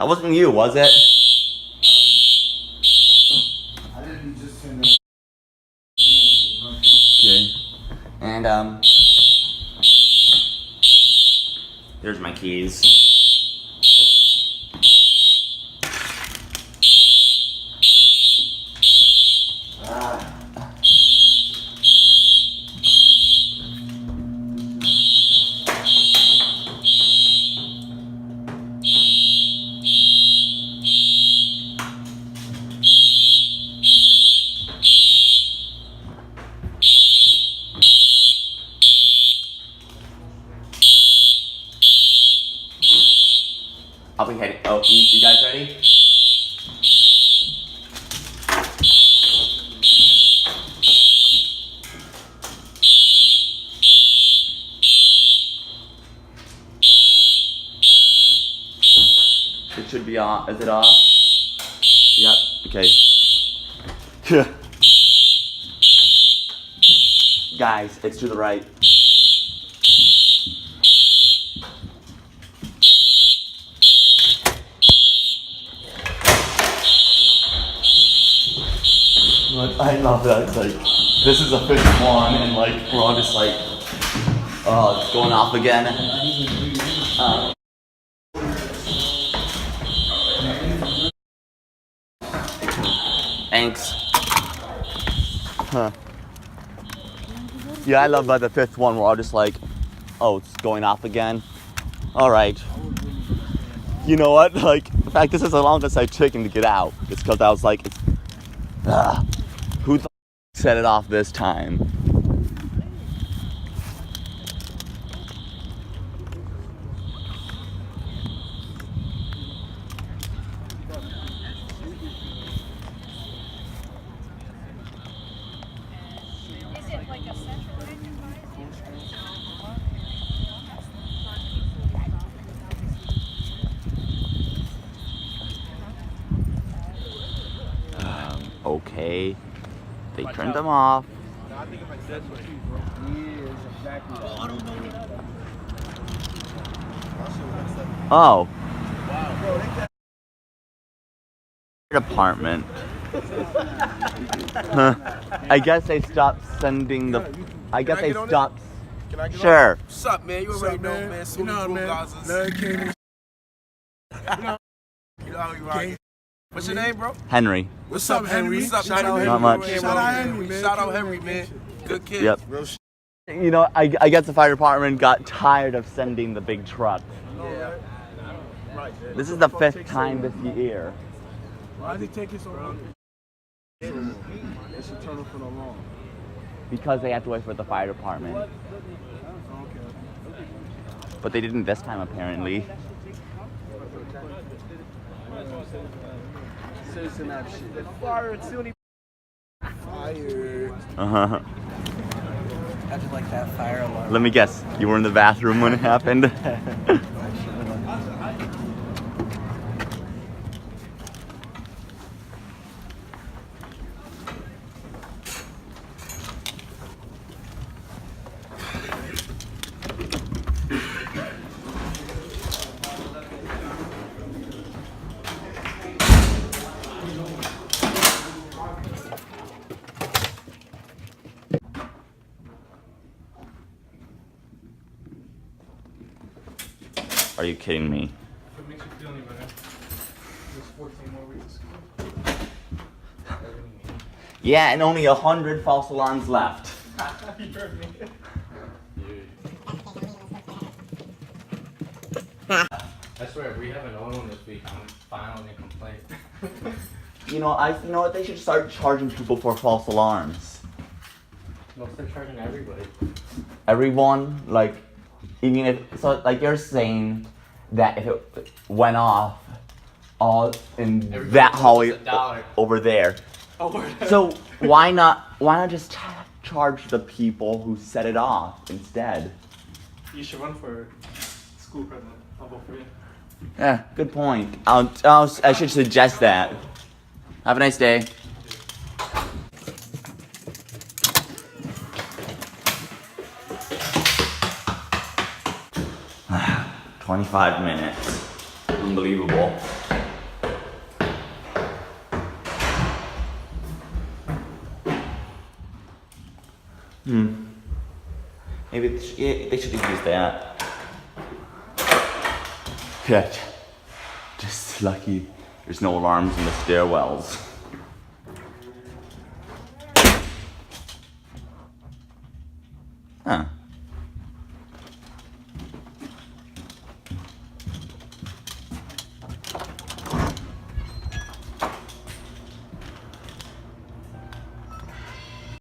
That wasn't you, was it? I didn't just send Okay. And, here's my keys. I'll be heading. Oh, you guys ready? It should be off. Is it off? Yep. Okay. Guys, it's to the right. I love that. It's like, this is a fifth one, and like, we're all just like, oh, it's going off again. Thanks. Huh. Yeah, I love about the fifth one, we're all just like, oh, it's going off again. All right. You know what? Like, in fact, this is the longest I've taken to get out. It's because I was like, who set it off this time? Okay. They turned them off. Oh. Department. Huh. I guess they stopped sending the. I guess they stopped. Can I get Sure. What's up, man? You already know, man. So man. You know how we rock. What's your name, bro? Henry. What's up, Henry? What's up, Shout out Henry? Not much. Shout out Henry, man. Shout out Henry, man. Good kid. Yep. You know, I guess the fire department got tired of sending the big truck. Yeah. This is the fifth time this year. Why did it take it so long? It should turn off for no long. Because they have to wait for the fire department. Okay. But they didn't this time, apparently. Citizen action. Fire, it's the only fire. Uh-huh. How'd you like that fire alarm? Let me guess. You were in the bathroom when it happened? Are you kidding me? If it makes you feel any better, there's 14 more weeks of school. Yeah, and only 100 false alarms left. You heard me. I swear, if we have another one this week, I'm filing a complaint. You know what? They should start charging people for false alarms. They'll start charging everybody. Everyone, like, even if so, like you're saying that if it went off all in Everybody that loses hallway $1. over there. Oh, So why not just charge the people who set it off instead? you should run for school president. I'll vote for you. Yeah, good point. I should suggest that. Have a nice day. 25 minutes. Unbelievable. Maybe they should have used that. Yeah, just lucky there's no alarms in the stairwells. Huh.